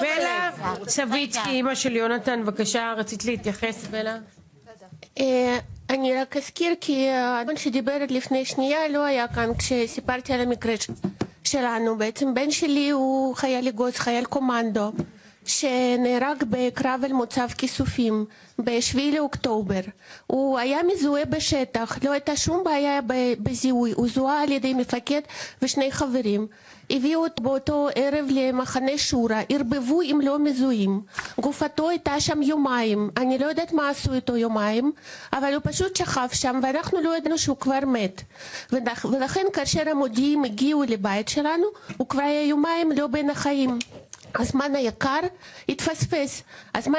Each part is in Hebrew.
בלה סביצקי, אמא של יונתן, בבקשה, רצית להתייחס, בלה? אני רק אזכיר כי האדון שדיבר לפני שנייה לא היה כאן כשסיפרתי על המקרה שלנו. בעצם בן שלי הוא חייל אגוז, חייל קומנדו, שנהרג בקרב על מוצב כיסופים ב7 לאוקטובר. הוא היה מזוהה בשטח, לא הייתה שום בעיה בזיהוי, הוא זוהה על ידי מפקד ושני חברים. הביאו אותו באותו ערב למחנה שורה, ערבבו עם לא מזוהים. גופתו הייתה שם יומיים, אני לא יודעת מה עשו איתו יומיים, אבל הוא פשוט שכב שם ואנחנו לא ידענו שהוא כבר מת. ולכן כאשר המודיעים הגיעו לבית שלנו, הוא כבר היה יומיים לא בין החיים. הזמן היקר התפספס, הזמן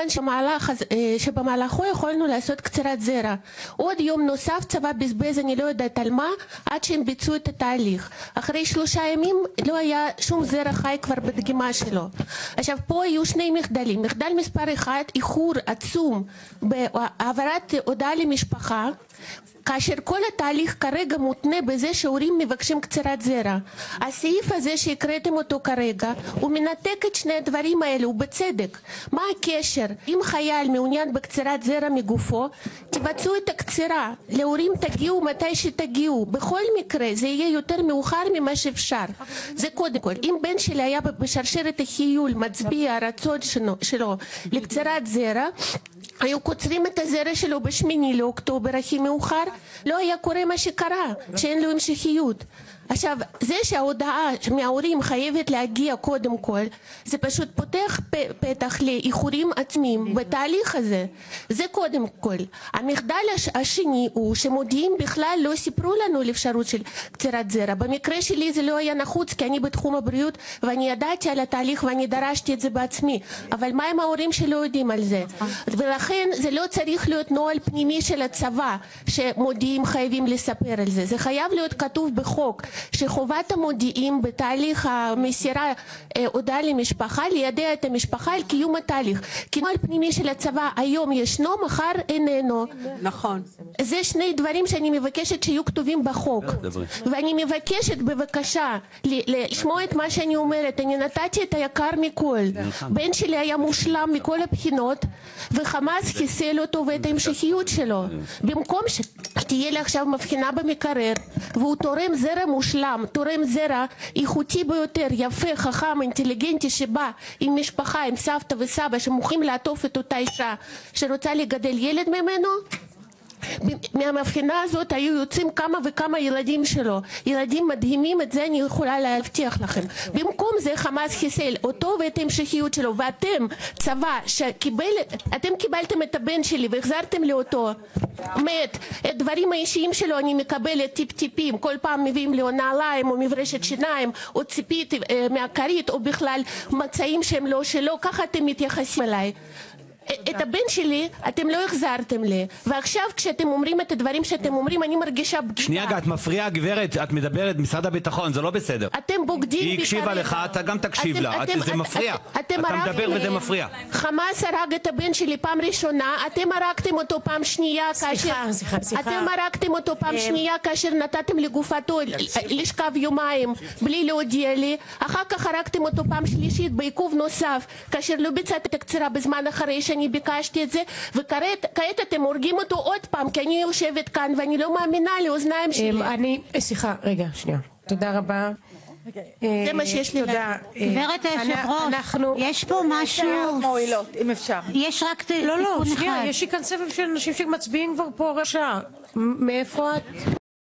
שבמהלכו יכולנו לעשות קצירת זרע. עוד יום נוסף צבא בזבז, אני לא יודעת על מה, עד שהם ביצעו את התהליך. אחרי 3 ימים לא היה שום זרע חי כבר בדגימה שלו. עכשיו פה היו שני מחדלים. מחדל מספר 1, איחור עצום בהעברת הודעה למשפחה, כאשר כל התהליך כרגע מותנה בזה שהורים מבקשים קצירת זרע. הסעיף הזה שהקראתם אותו כרגע, הוא מנתק את שני הדברים האלו, ובצדק. מה הקשר? אם חייל מעוניין בקצירת זרע מגופו, תבצעו את הקצירה. להורים תגיעו מתי שתגיעו. בכל מקרה, זה יהיה יותר מאוחר ממה שאפשר. זה קודם כל. אם בן שלי היה בשרשרת החיול, מצביע הרצון שלו לקצירת זרע, היו קוצרים את הזרע שלו ב8 לאוקטובר הכי מאוחר, לא היה קורה מה שקרה, שאין לו המשכיות. עכשיו, זה שההודעה מההורים חייבת להגיע קודם כל, זה פשוט פותח פתח לאיחורים עצמיים בתהליך הזה. זה קודם כל. המחדל השני הוא שמודיעים בכלל לא סיפרו לנו על אפשרות של קצירת זרע. במקרה שלי זה לא היה נחוץ, כי אני בתחום הבריאות ואני ידעתי על התהליך ואני דרשתי את זה בעצמי. אבל מה עם ההורים שלא יודעים על זה? ולכן זה לא צריך להיות נוהל פנימי של הצבא, שמודיעים חייבים לספר על זה. זה חייב להיות כתוב בחוק. שחובת המודיעים בתהליך המסירה הודעה למשפחה, לידע את המשפחה על קיום התהליך. כי נוהל פנימי של הצבא היום ישנו, מחר איננו. נכון. זה שני דברים שאני מבקשת שיהיו כתובים בחוק. ואני מבקשת בבקשה לשמוע את מה שאני אומרת. אני נתתי את היקר מכל. בן שלי היה מושלם מכל הבחינות, וחמאס חיסל אותו ואת ההמשכיות שלו. במקום שתהיה לי עכשיו מבחינה במקרר, והוא תורם זרע מושלם, תורם זרע איכותי ביותר, יפה, חכם, אינטליגנטי, שבא עם משפחה, עם סבתא וסבא שמוכנים לעטוף את אותה אישה שרוצה לגדל ילד ממנו, מהמבחינה הזאת היו יוצאים כמה וכמה ילדים שלו, ילדים מדהימים, את זה אני יכולה להבטיח לכם. במקום זה חמאס חיסל אותו ואת ההמשכיות שלו, ואתם צבא אתם קיבלתם את הבן שלי והחזרתם לי אותו מת. את דברים האישיים שלו אני מקבלת טיפ-טיפים, כל פעם מביאים לי או נעליים או מברשת שיניים או ציפית מהכרית או בכלל מצעים שהם לא שלו, ככה אתם מתייחסים אליי. את הבן שלי אתם לא החזרתם לי, ועכשיו כשאתם אומרים את הדברים שאתם אומרים אני מרגישה בגידה. שנייה, את מפריעה גברת, את מדברת משרד הביטחון, זה לא בסדר. אתם בוגדים בי. היא הקשיבה לך, אתה גם תקשיב לה, זה מפריע. אתה מדבר וזה מפריע. חמאס הרג את הבן שלי פעם ראשונה, אתם הרגתם אותו פעם שנייה כאשר... סליחה. אתם הרגתם אותו פעם שנייה כאשר נתתם לגופתו לשכב יומיים בלי להודיע לי, אחר כך הרגתם אותו פעם שלישית בעיכוב נוסף, כאשר לא ביצעת את הקצירה בזמן אחרי אני ביקשתי את זה, וכעת אתם הורגים אותו עוד פעם, כי אני יושבת כאן ואני לא מאמינה לאוזניים שלי. סליחה, רגע, שנייה. תודה רבה. זה מה שיש לי. תודה. גברת היושב-ראש, יש פה משהו... אם אפשר. יש רק תיקון אחד. שנייה, יש לי כאן סבב של אנשים שמצביעים כבר פה רשע. מאיפה את?